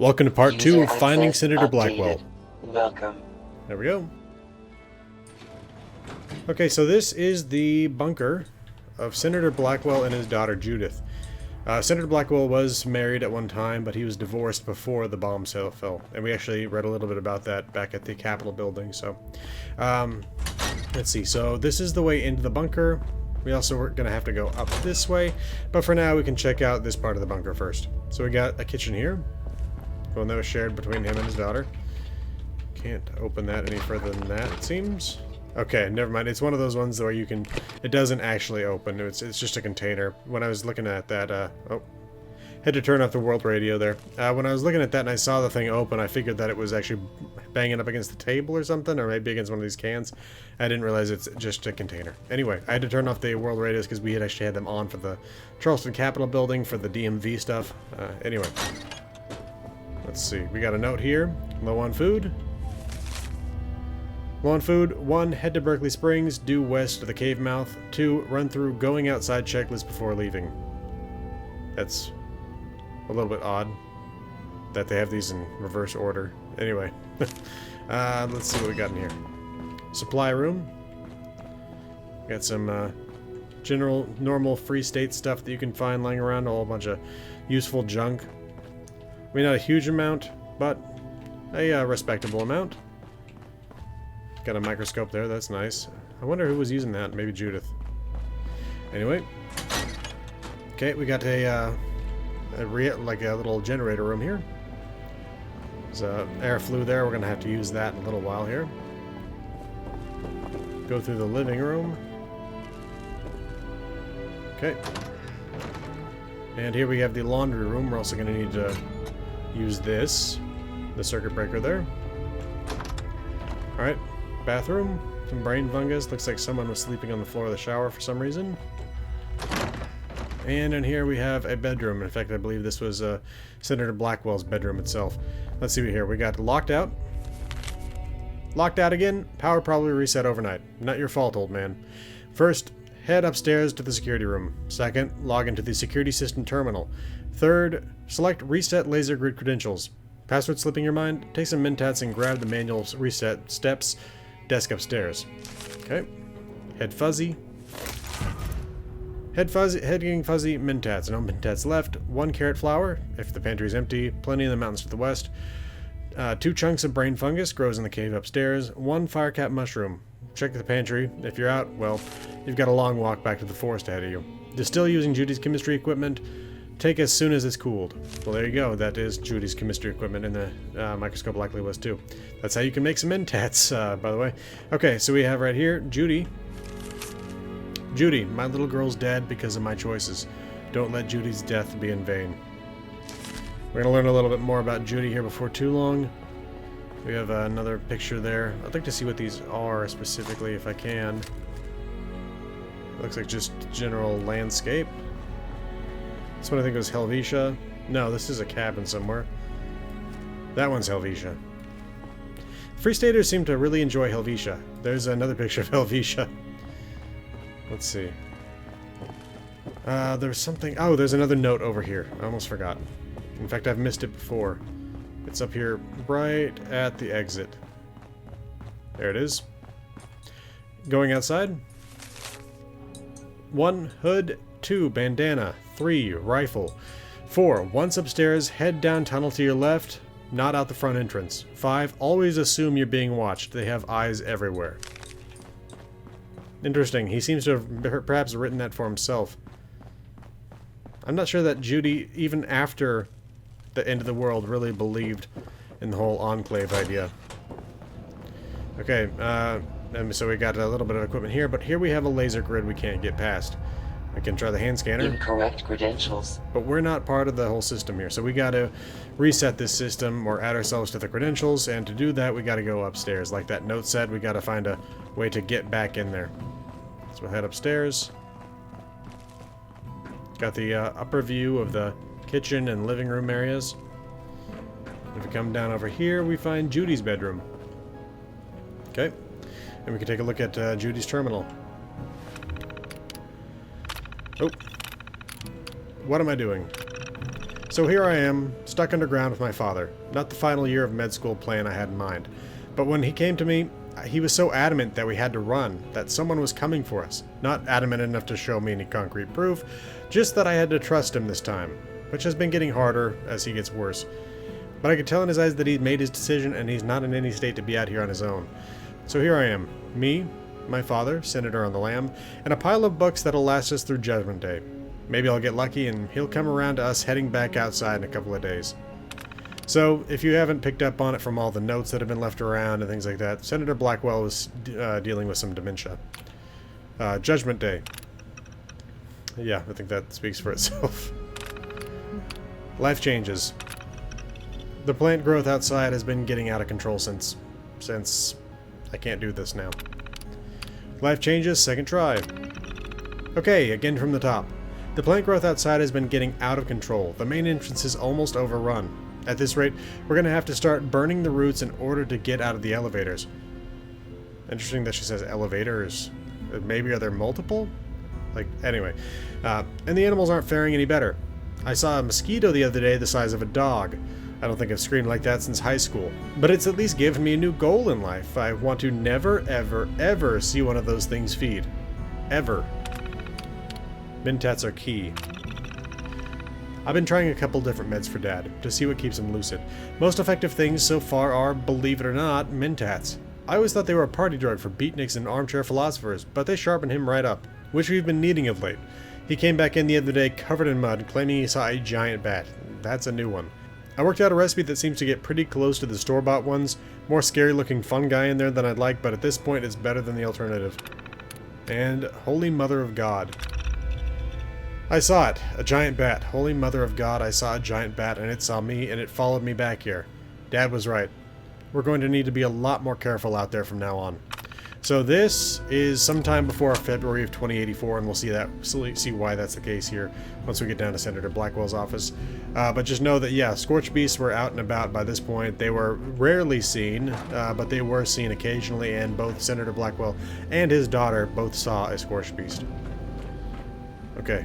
Welcome to part 2 User of Finding access Senator updated. Blackwell. Welcome. There we go. Okay, so this is the bunker of Senator Blackwell and his daughter Judith. Senator Blackwell was married at one time, but he was divorced before the bomb fell. And we actually read a little bit about that back at the Capitol building. So, let's see. So this is the way into the bunker. We also are going to have to go up this way. But for now, we can check out this part of the bunker first. So we got a kitchen here. One that was shared between him and his daughter. Can't open that any further than that, it seems. Okay, never mind. It's one of those ones where you can... It doesn't actually open. It's just a container. When I was looking at that... oh. Had to turn off the world radio there. When I was looking at that and I saw the thing open, I figured that it was actually banging up against the table or something, or maybe against one of these cans. I didn't realize it's just a container. Anyway, I had to turn off the world radios because we had actually had them on for the Charleston Capitol building for the DMV stuff. Anyway. Let's see. We got a note here. Low on food. Low on food. 1. Head to Berkeley Springs. Due west to the cave mouth. 2. Run through going outside checklist before leaving. That's a little bit odd that they have these in reverse order. Anyway. Let's see what we got in here. Supply room. Got some general, normal free state stuff that you can find lying around. A whole bunch of useful junk. I mean, not a huge amount, but a respectable amount. Got a microscope there, that's nice. I wonder who was using that, maybe Judith. Anyway. Okay, we got a little generator room here. There's air flue there, we're going to have to use that in a little while here. Go through the living room. Okay. And here we have the laundry room. We're also going to need to use the circuit breaker there. Alright, bathroom, some brain fungus. Looks like someone was sleeping on the floor of the shower for some reason. And in here we have a bedroom. In fact, I believe this was Senator Blackwell's bedroom itself. Let's see what here. We got locked out. Locked out again. Power probably reset overnight. Not your fault, old man. First, head upstairs to the security room. Second, log into the security system terminal. Third, select reset laser grid credentials. Password slipping your mind? Take some mentats and grab the manual reset steps. Desk upstairs. Okay. Head fuzzy. Head getting fuzzy, mentats. No mentats left. 1 carrot flower, if the pantry is empty. Plenty in the mountains to the west. 2 chunks of brain fungus, grows in the cave upstairs. 1 firecap mushroom. Check the pantry. If you're out, well, you've got a long walk back to the forest ahead of you. Distill using Judy's chemistry equipment. Take as soon as it's cooled. Well, there you go. That is Judy's chemistry equipment, and the microscope likely was too. That's how you can make some mentats, by the way. Okay, so we have right here, Judy. Judy, my little girl's dead because of my choices. Don't let Judy's death be in vain. We're going to learn a little bit more about Judy here before too long. We have another picture there. I'd like to see what these are specifically if I can. Looks like just general landscape. This one I think was Helvetia. No, this is a cabin somewhere. That one's Helvetia. Free Staters seem to really enjoy Helvetia. There's another picture of Helvetia. Let's see. There's something... Oh, there's another note over here. I almost forgot. In fact, I've missed it before. It's up here right at the exit. There it is. Going outside. 1 hood, 2 bandana, 3 rifle, 4 once upstairs, head down tunnel to your left, not out the front entrance. 5 always assume you're being watched. They have eyes everywhere. Interesting. He seems to have perhaps written that for himself. I'm not sure that Judy, even after the end of the world, really believed in the whole enclave idea. Okay, and so we got a little bit of equipment here, but here we have a laser grid we can't get past. We can try the hand scanner. Incorrect credentials. But we're not part of the whole system here, so we got to reset this system or add ourselves to the credentials, and to do that we got to go upstairs. Like that note said, we got to find a way to get back in there. So we'll head upstairs. Got the upper view of the kitchen and living room areas. If we come down over here, we find Judy's bedroom. Okay, and we can take a look at Judy's terminal. Oh, what am I doing? So So here I am, stuck underground with my father. Not the final year of med school plan I had in mind. But when he came to me, he was so adamant that we had to run, that someone was coming for us. Not adamant enough to show me any concrete proof, just that I had to trust him this time, which has been getting harder as he gets worse. But I could tell in his eyes that he'd made his decision and he's not in any state to be out here on his own. So here I am, me, my father, Senator on the lam, and a pile of books that'll last us through Judgment Day. Maybe I'll get lucky and he'll come around to us heading back outside in a couple of days. So, if you haven't picked up on it from all the notes that have been left around and things like that, Senator Blackwell was dealing with some dementia. Judgment Day. Yeah, I think that speaks for itself. Life changes. The plant growth outside has been getting out of control since I can't do this now. Life changes, second try. Okay, again from the top. The plant growth outside has been getting out of control. The main entrance is almost overrun. At this rate, we're going to have to start burning the roots in order to get out of the elevators. Interesting that she says elevators. Maybe are there multiple? Like, anyway. And the animals aren't faring any better. I saw a mosquito the other day the size of a dog. I don't think I've screamed like that since high school. But it's at least given me a new goal in life. I want to never, ever, ever see one of those things feed. Ever. Mentats are key. I've been trying a couple different meds for Dad, to see what keeps him lucid. Most effective things so far are, believe it or not, Mentats. I always thought they were a party drug for beatniks and armchair philosophers, but they sharpen him right up, which we've been needing of late. He came back in the other day covered in mud, claiming he saw a giant bat. That's a new one. I worked out a recipe that seems to get pretty close to the store-bought ones. More scary-looking fungi in there than I'd like, but at this point it's better than the alternative. And Holy Mother of God. I saw it. A giant bat. Holy Mother of God, I saw a giant bat, and it saw me, and it followed me back here. Dad was right. We're going to need to be a lot more careful out there from now on. So this is sometime before February of 2084, and we'll see why that's the case here once we get down to Senator Blackwell's office. But just know that, yeah, Scorched Beasts were out and about by this point. They were rarely seen, but they were seen occasionally, and both Senator Blackwell and his daughter both saw a Scorched Beast. Okay,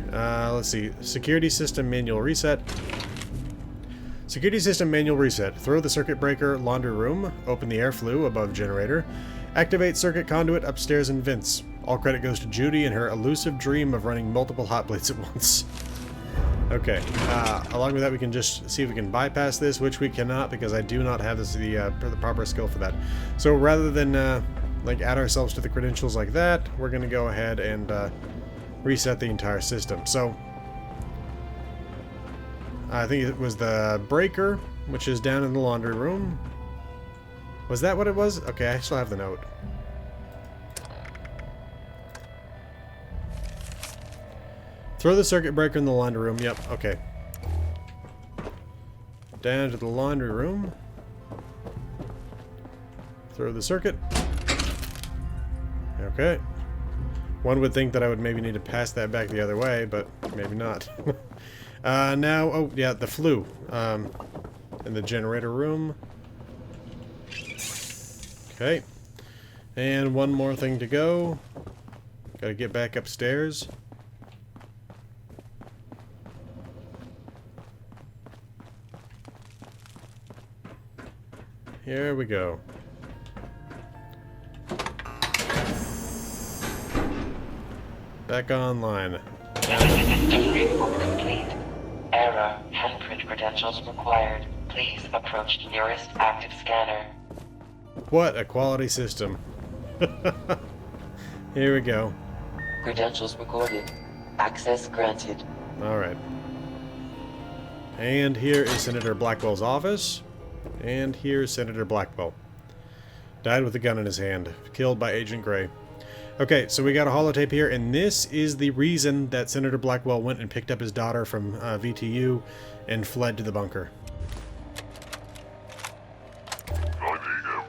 let's see. Security system manual reset. Security system manual reset. Throw the circuit breaker, laundry room. Open the air flue above generator. Activate circuit conduit upstairs in vents. All credit goes to Judy and her elusive dream of running multiple hot plates at once. Okay, along with that we can just see if we can bypass this, which we cannot because I do not have the proper skill for that. So rather than like add ourselves to the credentials like that, we're going to go ahead and reset the entire system. So I think it was the breaker, which is down in the laundry room. Was that what it was? Okay, I still have the note. Throw the circuit breaker in the laundry room. Yep, okay. Down to the laundry room. Throw the circuit. Okay. One would think that I would maybe need to pass that back the other way, but maybe not. Now, oh yeah, the flue. In the generator room. Okay. And one more thing to go. Gotta get back upstairs. Here we go. Back online. Report complete. Error. Handprint credentials required. Please approach nearest active scanner. What a quality system. Here we go. Credentials recorded. Access granted. Alright. And here is Senator Blackwell's office. And here's Senator Blackwell. Died with a gun in his hand. Killed by Agent Gray. Okay, so we got a holotape here, and this is the reason that Senator Blackwell went and picked up his daughter from VTU and fled to the bunker. 9 a.m.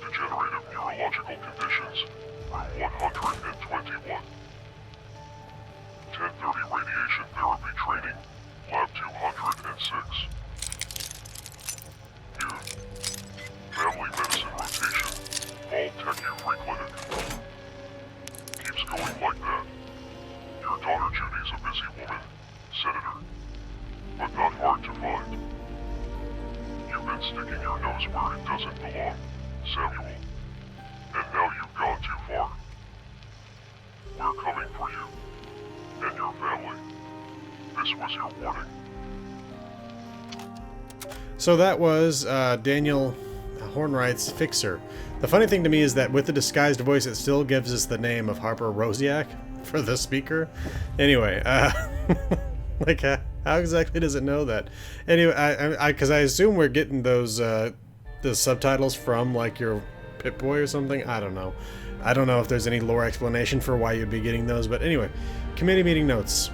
Degenerative neurological conditions. Room 121. 10:30 radiation therapy training. Lab 206. Noon. Family medicine rotation. All Tech Free Clinic. Keeps going like that. Your daughter Judy's a busy woman, Senator, but not hard to find. and sticking your nose where it doesn't belong, Samuel. And now you've gone too far. We're coming for you. And your family. This was your warning. So that was Daniel Hornwright's Fixer. The funny thing to me is that with the disguised voice, it still gives us the name of Harper Rosiak for the speaker. Anyway, like, how exactly does it know that? Anyway, because I assume we're getting those the subtitles from, like, your Pip-Boy or something. I don't know. I don't know if there's any lore explanation for why you'd be getting those, but anyway, committee meeting notes.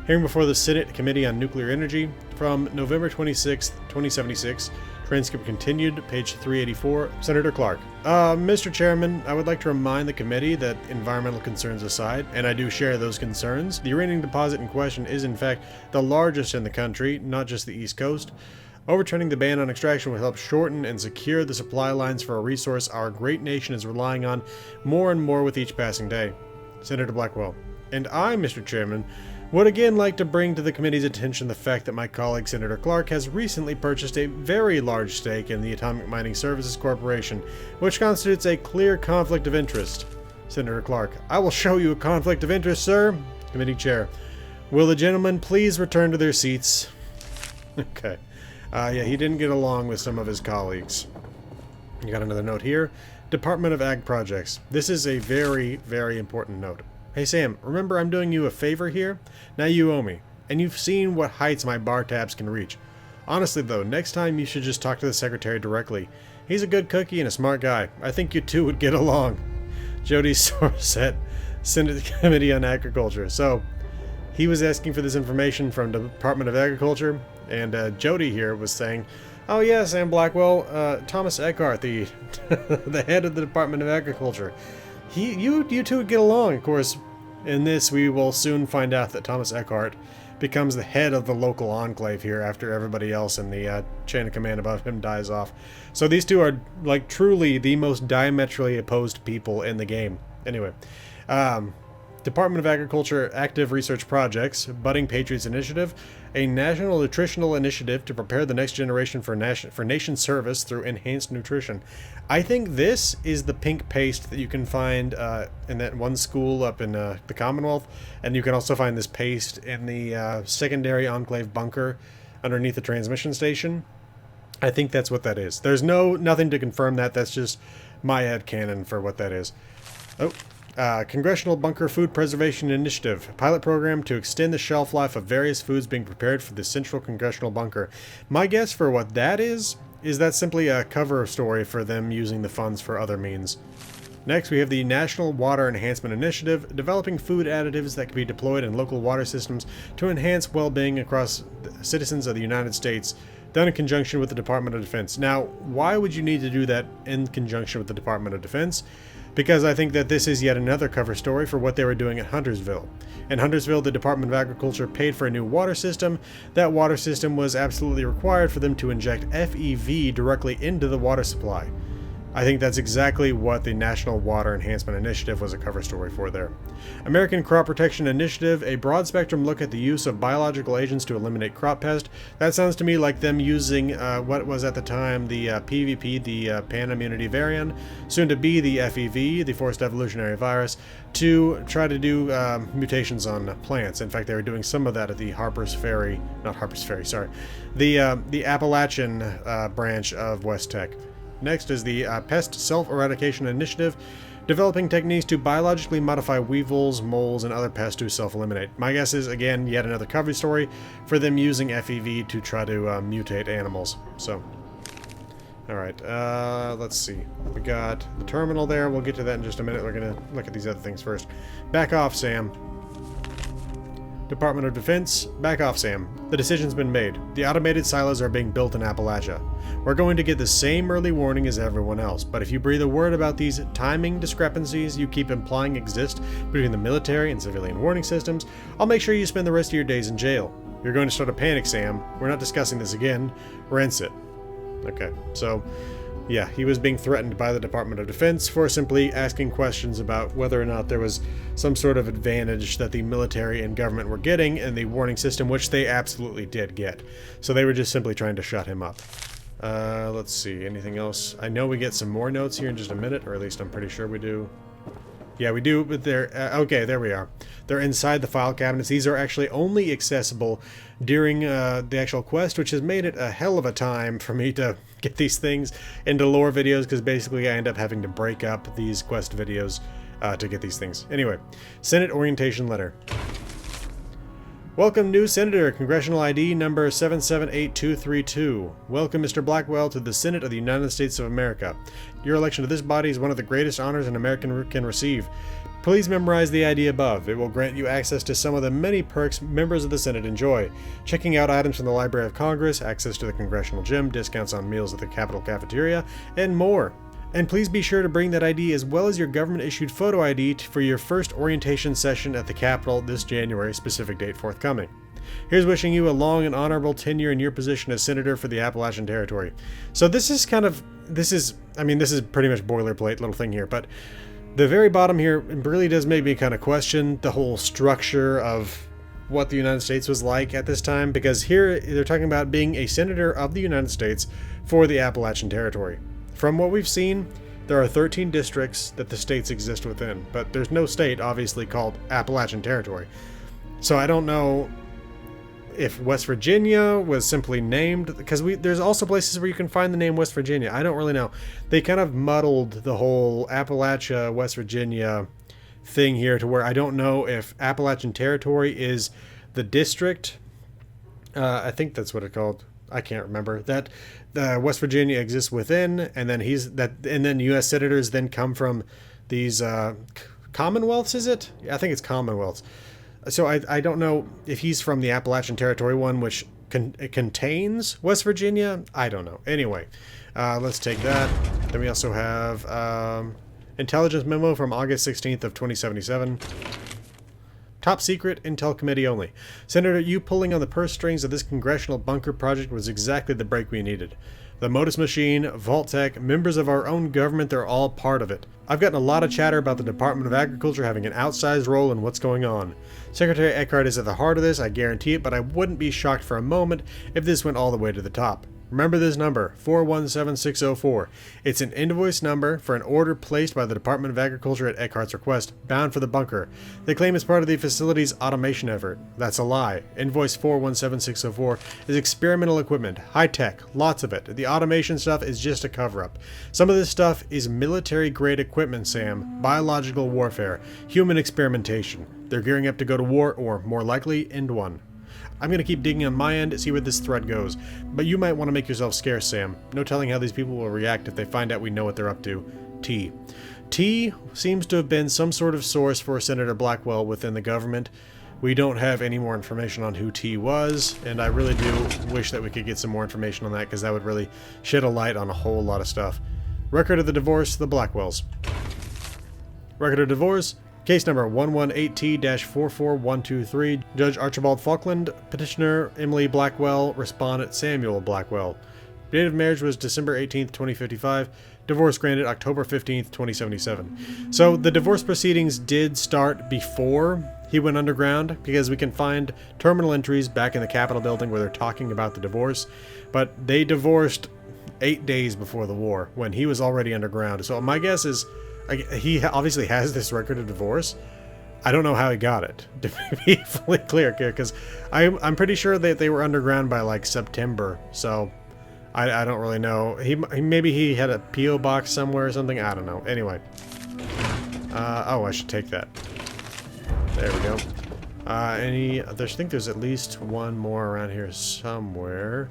Hearing before the Senate Committee on Nuclear Energy from November 26, 2076. Transcript continued, page 384. Senator Clark. Mr. Chairman, I would like to remind the committee that environmental concerns aside, and I do share those concerns, the uranium deposit in question is in fact the largest in the country, not just the East Coast. Overturning the ban on extraction will help shorten and secure the supply lines for a resource our great nation is relying on more and more with each passing day. Senator Blackwell. And I, Mr. Chairman, would again like to bring to the committee's attention the fact that my colleague Senator Clark has recently purchased a very large stake in the Atomic Mining Services Corporation, which constitutes a clear conflict of interest. Senator Clark. I will show you a conflict of interest, sir. Committee Chair. Will the gentlemen please return to their seats? Okay. Yeah, he didn't get along with some of his colleagues. You got another note here. Department of Ag Projects. This is a very, very important note. Hey Sam, remember I'm doing you a favor here? Now you owe me. And you've seen what heights my bar tabs can reach. Honestly though, next time you should just talk to the secretary directly. He's a good cookie and a smart guy. I think you two would get along. Jody Sorsett, Senate Committee on Agriculture. So, he was asking for this information from the Department of Agriculture, and Jody here was saying, oh yeah, Sam Blackwell, Thomas Eckhart, the the head of the Department of Agriculture. You two would get along, of course. In this, we will soon find out that Thomas Eckhart becomes the head of the local enclave here after everybody else in the chain of command above him dies off. So these two are, like, truly the most diametrically opposed people in the game. Anyway, Department of Agriculture Active Research Projects, Budding Patriots Initiative, a national nutritional initiative to prepare the next generation for nation service through enhanced nutrition. I think this is the pink paste that you can find in that one school up in the Commonwealth, and you can also find this paste in the secondary enclave bunker underneath the transmission station. I think that's what that is. There's nothing to confirm that. That's just my headcanon for what that is. Oh. Congressional Bunker Food Preservation Initiative, pilot program to extend the shelf life of various foods being prepared for the Central Congressional Bunker. My guess for what that is that simply a cover story for them using the funds for other means. Next, we have the National Water Enhancement Initiative, developing food additives that can be deployed in local water systems to enhance well-being across citizens of the United States, done in conjunction with the Department of Defense. Now, why would you need to do that in conjunction with the Department of Defense? Because I think that this is yet another cover story for what they were doing at Huntersville. In Huntersville, the Department of Agriculture paid for a new water system. That water system was absolutely required for them to inject FEV directly into the water supply. I think that's exactly what the National Water Enhancement Initiative was a cover story for there. American Crop Protection Initiative, a broad spectrum look at the use of biological agents to eliminate crop pest. That sounds to me like them using what was at the time the PVP, the Pan-Immunity Variant, soon to be the FEV, the Forced Evolutionary Virus, to try to do mutations on plants. In fact, they were doing some of that at the the Appalachian branch of West Tech. Next is the Pest Self-Eradication Initiative, developing techniques to biologically modify weevils, moles, and other pests to self-eliminate. My guess is, again, yet another cover story for them using FEV to try to mutate animals. So, alright, let's see. We got the terminal there. We'll get to that in just a minute. We're going to look at these other things first. Back off, Sam. Department of Defense, back off, Sam. The decision's been made. The automated silos are being built in Appalachia. We're going to get the same early warning as everyone else, but if you breathe a word about these timing discrepancies you keep implying exist between the military and civilian warning systems, I'll make sure you spend the rest of your days in jail. You're going to start a panic, Sam. We're not discussing this again. Rinse it. Okay, so yeah, he was being threatened by the Department of Defense for simply asking questions about whether or not there was some sort of advantage that the military and government were getting in the warning system, which they absolutely did get. So they were just simply trying to shut him up. Let's see, anything else? I know we get some more notes here in just a minute, or at least I'm pretty sure we do. Yeah, we do, but they're... okay, there we are. They're inside the file cabinets. These are actually only accessible during the actual quest, which has made it a hell of a time for me to get these things into lore videos, because basically I end up having to break up these quest videos to get these things. Anyway, Senate Orientation Letter. Welcome, new Senator, Congressional ID number 778232. Welcome, Mr. Blackwell, to the Senate of the United States of America. Your election to this body is one of the greatest honors an American can receive. Please memorize the ID above. It will grant you access to some of the many perks members of the Senate enjoy. Checking out items from the Library of Congress, access to the Congressional Gym, discounts on meals at the Capitol Cafeteria, and more. And please be sure to bring that ID as well as your government-issued photo ID for your first orientation session at the Capitol this January, specific date forthcoming. Here's wishing you a long and honorable tenure in your position as Senator for the Appalachian Territory. So this is pretty much boilerplate little thing here, but the very bottom here really does make me kind of question the whole structure of what the United States was like at this time, because here they're talking about being a Senator of the United States for the Appalachian Territory. From what we've seen, there are 13 districts that the states exist within, but there's no state, obviously, called Appalachian Territory. So I don't know if West Virginia was simply named, because there's also places where you can find the name West Virginia. I don't really know. They kind of muddled the whole Appalachia, West Virginia thing here to where I don't know if Appalachian Territory is the district. I think that's what it's called. I can't remember. That West Virginia exists within, and then U.S. senators then come from these commonwealths. Is it? I think it's commonwealths. So I don't know if he's from the Appalachian Territory one, which contains West Virginia. I don't know. Anyway, let's take that. Then we also have intelligence memo from August 16th of 2077. Top secret intel committee only. Senator, you pulling on the purse strings of this congressional bunker project was exactly the break we needed. The Modus Machine, Vault-Tec, members of our own government, they're all part of it. I've gotten a lot of chatter about the Department of Agriculture having an outsized role in what's going on. Secretary Eckhart is at the heart of this, I guarantee it, but I wouldn't be shocked for a moment if this went all the way to the top. Remember this number, 417604. It's an invoice number for an order placed by the Department of Agriculture at Eckhart's request, bound for the bunker. They claim it's part of the facility's automation effort. That's a lie. Invoice 417604 is experimental equipment, high-tech, lots of it. The automation stuff is just a cover-up. Some of this stuff is military-grade equipment, Sam. Biological warfare, human experimentation. They're gearing up to go to war, or, more likely, end one. I'm going to keep digging on my end to see where this thread goes, but you might want to make yourself scarce, Sam. No telling how these people will react if they find out we know what they're up to. T. T seems to have been some sort of source for Senator Blackwell within the government. We don't have any more information on who T was, and I really do wish that we could get some more information on that, because that would really shed a light on a whole lot of stuff. Record of the divorce, the Blackwells. Record of divorce, case number 118T-44123, Judge Archibald Falkland, petitioner Emily Blackwell, respondent Samuel Blackwell. Date of marriage was December 18th, 2055. Divorce granted October 15th, 2077. So the divorce proceedings did start before he went underground, because we can find terminal entries back in the Capitol building where they're talking about the divorce, but they divorced 8 days before the war when he was already underground. So my guess is he obviously has this record of divorce. I don't know how he got it, to be fully clear here, because I'm pretty sure that they were underground by like September, so I don't really know. Maybe he had a P.O. box somewhere or something, I don't know. Anyway. Oh, I should take that. There we go. I think there's at least one more around here somewhere.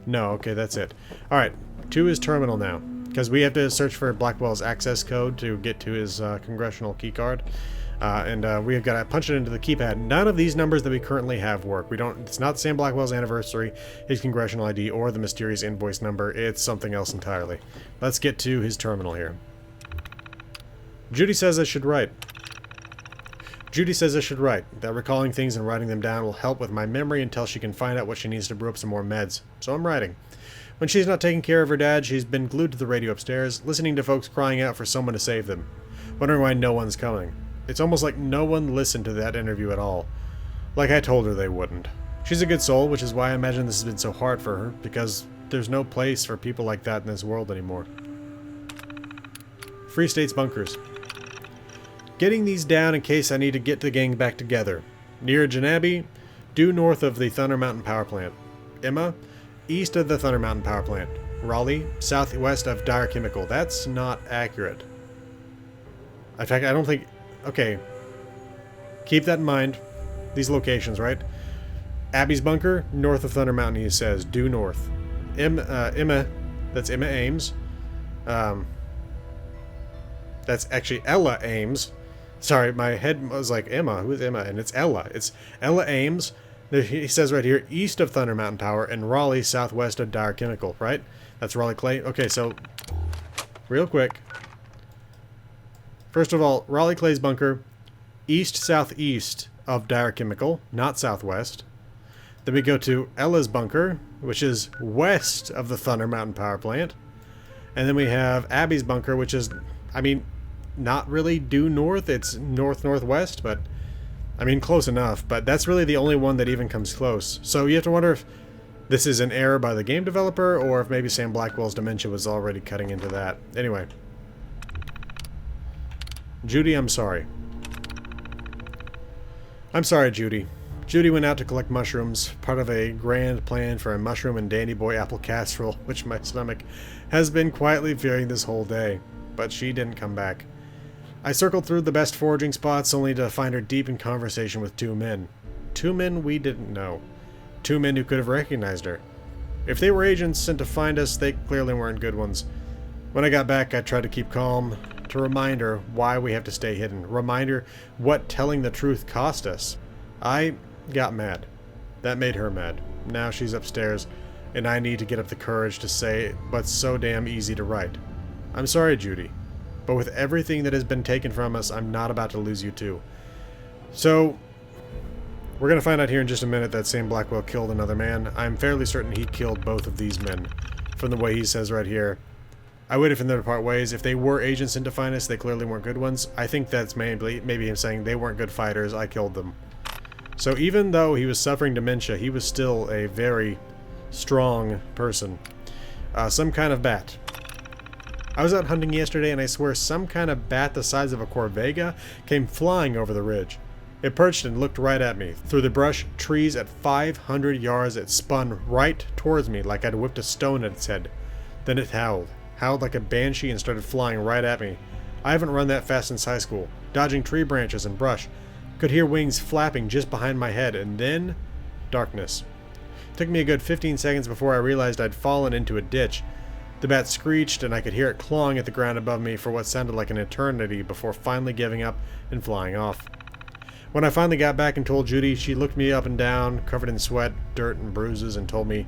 No, okay, that's it. Alright, to his terminal now, because we have to search for Blackwell's access code to get to his congressional keycard. We have got to punch it into the keypad. None of these numbers that we currently have work. It's not Sam Blackwell's anniversary, his congressional ID, or the mysterious invoice number. It's something else entirely. Let's get to his terminal here. Judy says I should write. Judy says I should write. That recalling things and writing them down will help with my memory until she can find out what she needs to brew up some more meds. So I'm writing. When she's not taking care of her dad, she's been glued to the radio upstairs, listening to folks crying out for someone to save them. Wondering why no one's coming. It's almost like no one listened to that interview at all. Like I told her they wouldn't. She's a good soul, which is why I imagine this has been so hard for her, because there's no place for people like that in this world anymore. Free State's bunkers. Getting these down in case I need to get the gang back together. Near Janabi, due north of the Thunder Mountain Power Plant. Emma, east of the Thunder Mountain Power Plant. Raleigh, southwest of Dire Chemical. That's not accurate. In fact, I don't think... Okay. Keep that in mind. These locations, right? Abby's bunker, north of Thunder Mountain, he says. Due north. Emma, that's Emma Ames. That's actually Ella Ames. Sorry, my head was like, Emma, who is Emma? And it's Ella. It's Ella Ames. He says right here, east of Thunder Mountain Power, and Raleigh, southwest of Dire Chemical, right? That's Raleigh Clay. Okay, so, real quick. First of all, Raleigh Clay's bunker, east-southeast of Dire Chemical, not southwest. Then we go to Ella's bunker, which is west of the Thunder Mountain Power Plant. And then we have Abby's bunker, which is, I mean, not really due north. It's north-northwest, but, I mean, close enough. But that's really the only one that even comes close. So you have to wonder if this is an error by the game developer, or if maybe Sam Blackwell's dementia was already cutting into that. Anyway. Judy, I'm sorry. I'm sorry, Judy. Judy went out to collect mushrooms, part of a grand plan for a mushroom and Dandy Boy apple casserole, which my stomach has been quietly fearing this whole day. But she didn't come back. I circled through the best foraging spots only to find her deep in conversation with two men. Two men we didn't know. Two men who could have recognized her. If they were agents sent to find us, they clearly weren't good ones. When I got back, I tried to keep calm, to remind her why we have to stay hidden. Remind her what telling the truth cost us. I got mad. That made her mad. Now she's upstairs, and I need to get up the courage to say what's so damn easy to write. I'm sorry, Judy, but with everything that has been taken from us, I'm not about to lose you too. So, we're going to find out here in just a minute that Sam Blackwell killed another man. I'm fairly certain he killed both of these men, from the way he says right here. I would if in their part ways. If they were agents in Definus, they clearly weren't good ones. I think that's maybe him saying they weren't good fighters, I killed them. So even though he was suffering dementia, he was still a very strong person. Some kind of bat. I was out hunting yesterday, and I swear some kind of bat the size of a Corvega came flying over the ridge. It perched and looked right at me. Through the brush, trees at 500 yards, it spun right towards me like I'd whipped a stone at its head. Then it howled. Howled like a banshee and started flying right at me. I haven't run that fast since high school. Dodging tree branches and brush. Could hear wings flapping just behind my head, and then... darkness. It took me a good 15 seconds before I realized I'd fallen into a ditch. The bat screeched, and I could hear it clawing at the ground above me for what sounded like an eternity before finally giving up and flying off. When I finally got back and told Judy, she looked me up and down, covered in sweat, dirt, and bruises, and told me,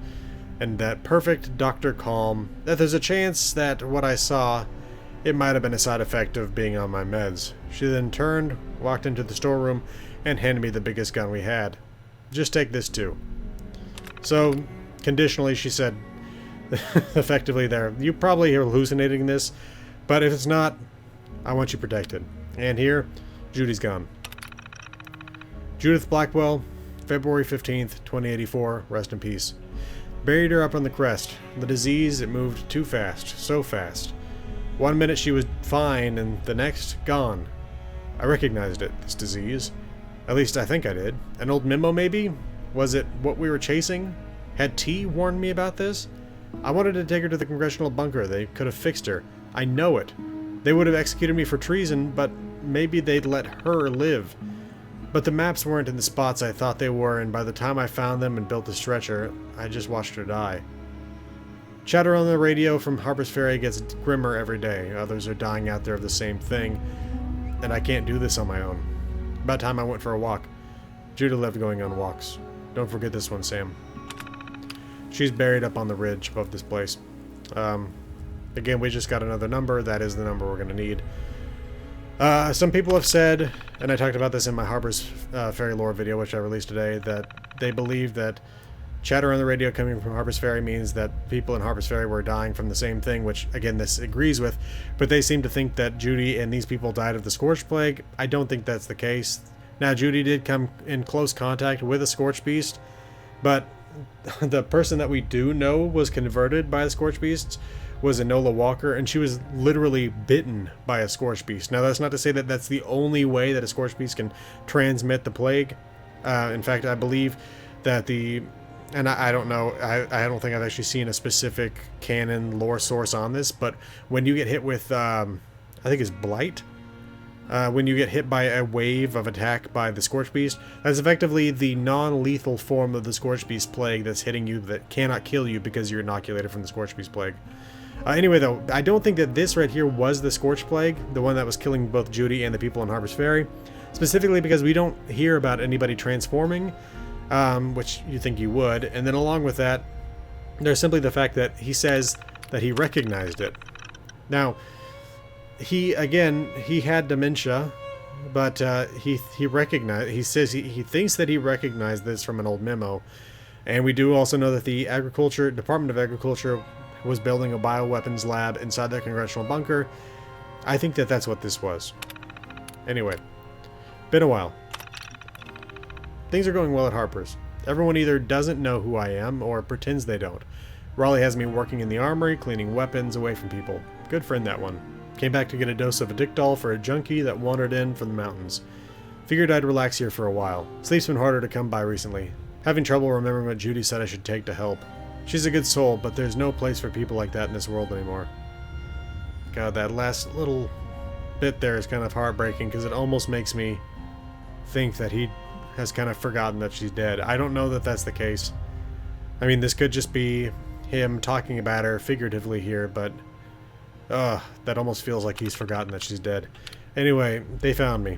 in that perfect doctor calm, that there's a chance that what I saw, it might have been a side effect of being on my meds. She then turned, walked into the storeroom, and handed me the biggest gun we had. Just take this too. So, conditionally, she said, effectively there, you probably are hallucinating this, but if it's not, I want you protected. And here, Judy's gone. Judith Blackwell, February 15th, 2084, rest in peace. Buried her up on the crest. The disease, it moved too fast, so fast. 1 minute she was fine, and the next, gone. I recognized it, this disease. At least I think I did. An old memo, maybe? Was it what we were chasing? Had T warned me about this? I wanted to take her to the congressional bunker. They could have fixed her. I know it. They would have executed me for treason, but maybe they'd let her live. But the maps weren't in the spots I thought they were, and by the time I found them and built the stretcher, I just watched her die. Chatter on the radio from Harper's Ferry gets grimmer every day. Others are dying out there of the same thing, and I can't do this on my own. About time I went for a walk. Judah loved going on walks. Don't forget this one, Sam. She's buried up on the ridge above this place. Again, we just got another number. That is the number we're going to need. Some people have said, and I talked about this in my Harper's Ferry lore video, which I released today, that they believe that chatter on the radio coming from Harper's Ferry means that people in Harper's Ferry were dying from the same thing, which, again, this agrees with, but they seem to think that Judy and these people died of the Scorched Plague. I don't think that's the case. Now, Judy did come in close contact with a Scorched Beast, but the person that we do know was converted by the Scorch Beasts was Enola Walker, and she was literally bitten by a Scorch Beast. Now, that's not to say that that's the only way that a Scorch Beast can transmit the plague. In fact, I believe that and I don't know, I don't think I've actually seen a specific canon lore source on this, but when you get hit with, I think it's Blight, when you get hit by a wave of attack by the Scorch Beast, that's effectively the non-lethal form of the Scorch Beast plague that's hitting you that cannot kill you because you're inoculated from the Scorch Beast plague. Anyway, though, I don't think that this right here was the Scorch Plague, the one that was killing both Judy and the people in Harper's Ferry, specifically because we don't hear about anybody transforming, which you think you would, and then along with that, there's simply the fact that he says that he recognized it. Now, he had dementia, but he says he thinks that he recognized this from an old memo, and we do also know that the Department of Agriculture was building a bioweapons lab inside their congressional bunker. I think that that's what this was. Anyway, been a while. Things are going well at Harper's. Everyone either doesn't know who I am or pretends they don't. Raleigh has me working in the armory, cleaning weapons away from people. Good friend, that one. Came back to get a dose of Addictol for a junkie that wandered in from the mountains. Figured I'd relax here for a while. Sleep's been harder to come by recently. Having trouble remembering what Judy said I should take to help. She's a good soul, but there's no place for people like that in this world anymore. God, that last little bit there is kind of heartbreaking because it almost makes me think that he has kind of forgotten that she's dead. I don't know that that's the case. I mean, this could just be him talking about her figuratively here, but that almost feels like he's forgotten that she's dead. Anyway, they found me.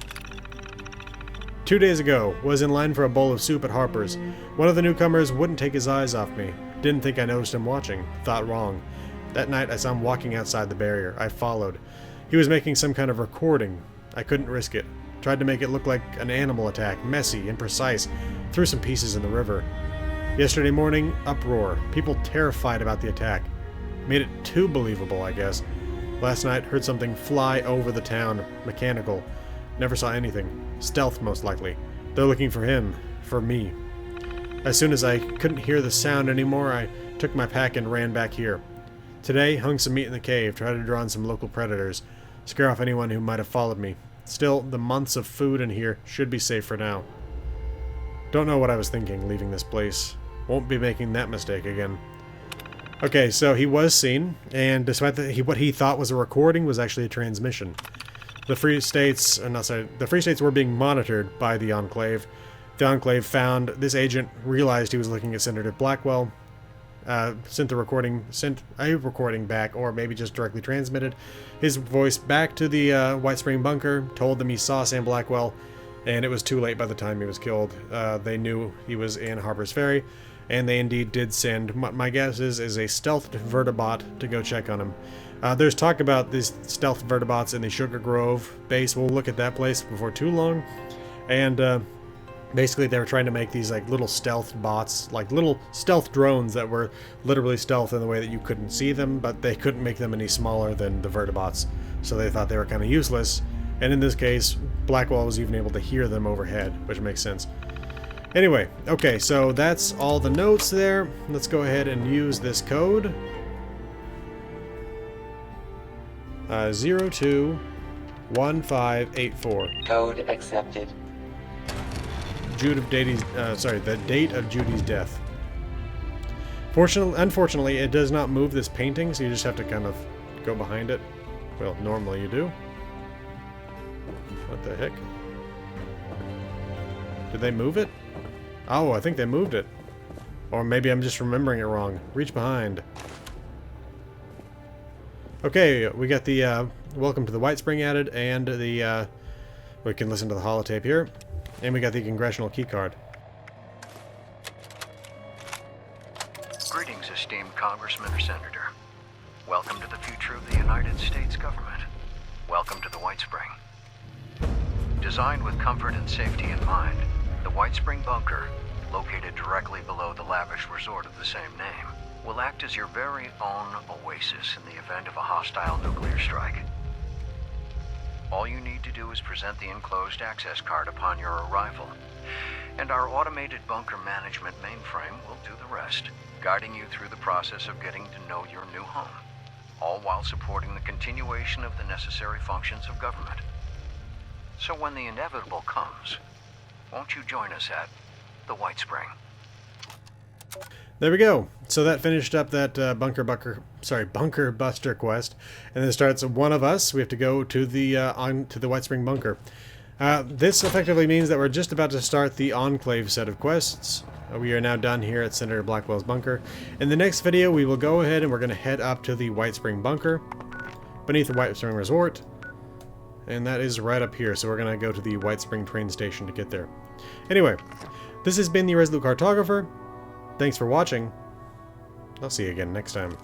2 days ago, was in line for a bowl of soup at Harper's. One of the newcomers wouldn't take his eyes off me. Didn't think I noticed him watching. Thought wrong. That night I saw him walking outside the barrier. I followed. He was making some kind of recording. I couldn't risk it. Tried to make it look like an animal attack. Messy, imprecise. Threw some pieces in the river. Yesterday morning, uproar. People terrified about the attack. Made it too believable, I guess. Last night, heard something fly over the town. Mechanical. Never saw anything. Stealth, most likely. They're looking for him. For me. As soon as I couldn't hear the sound anymore, I took my pack and ran back here. Today, hung some meat in the cave, tried to draw on some local predators, scare off anyone who might have followed me. Still, the months of food in here should be safe for now. Don't know what I was thinking leaving this place. Won't be making that mistake again. Okay, so he was seen, and despite what he thought was a recording was actually a transmission. The Free States were being monitored by the Enclave. The Enclave found this agent, realized he was looking at Senator Blackwell, sent a recording back, or maybe just directly transmitted his voice back to the White Spring bunker, told them he saw Sam Blackwell, and it was too late by the time he was killed. They knew he was in Harper's Ferry, and they indeed did send, my guess is a stealth vertibot to go check on him. There's talk about these stealth vertibots in the Sugar Grove base. We'll look at that place before too long, and basically, they were trying to make these like little stealth bots, like little stealth drones that were literally stealth in the way that you couldn't see them, but they couldn't make them any smaller than the vertibots, so they thought they were kind of useless. And in this case, Blackwell was even able to hear them overhead, which makes sense. Anyway, okay, so that's all the notes there. Let's go ahead and use this code. 021584. Code accepted. The date of Judy's death. Unfortunately, it does not move this painting, so you just have to kind of go behind it. Well, normally you do. What the heck? Did they move it? Oh, I think they moved it. Or maybe I'm just remembering it wrong. Reach behind. Okay, we got the Welcome to the White Spring added, and the we can listen to the holotape here. And we got the congressional keycard. Greetings, esteemed Congressman or Senator. Welcome to the future of the United States government. Welcome to the White Spring. Designed with comfort and safety in mind, the White Spring Bunker, located directly below the lavish resort of the same name, will act as your very own oasis in the event of a hostile nuclear strike. All you need to do is present the enclosed access card upon your arrival, And our automated bunker management mainframe will do the rest, guiding you through the process of getting to know your new home, all while supporting the continuation of the necessary functions of government. So when the inevitable comes, won't you join us at the White Spring? There we go. So that finished up that bunker buster quest, and then it starts one of us. We have to go to the to the White Spring bunker. This effectively means that we're just about to start the Enclave set of quests. We are now done here at Senator Blackwell's bunker. In the next video, we will go ahead and we're going to head up to the White Spring bunker beneath the White Spring Resort, and that is right up here. So we're going to go to the White Spring train station to get there. Anyway, this has been the Resolute Cartographer. Thanks for watching. I'll see you again next time.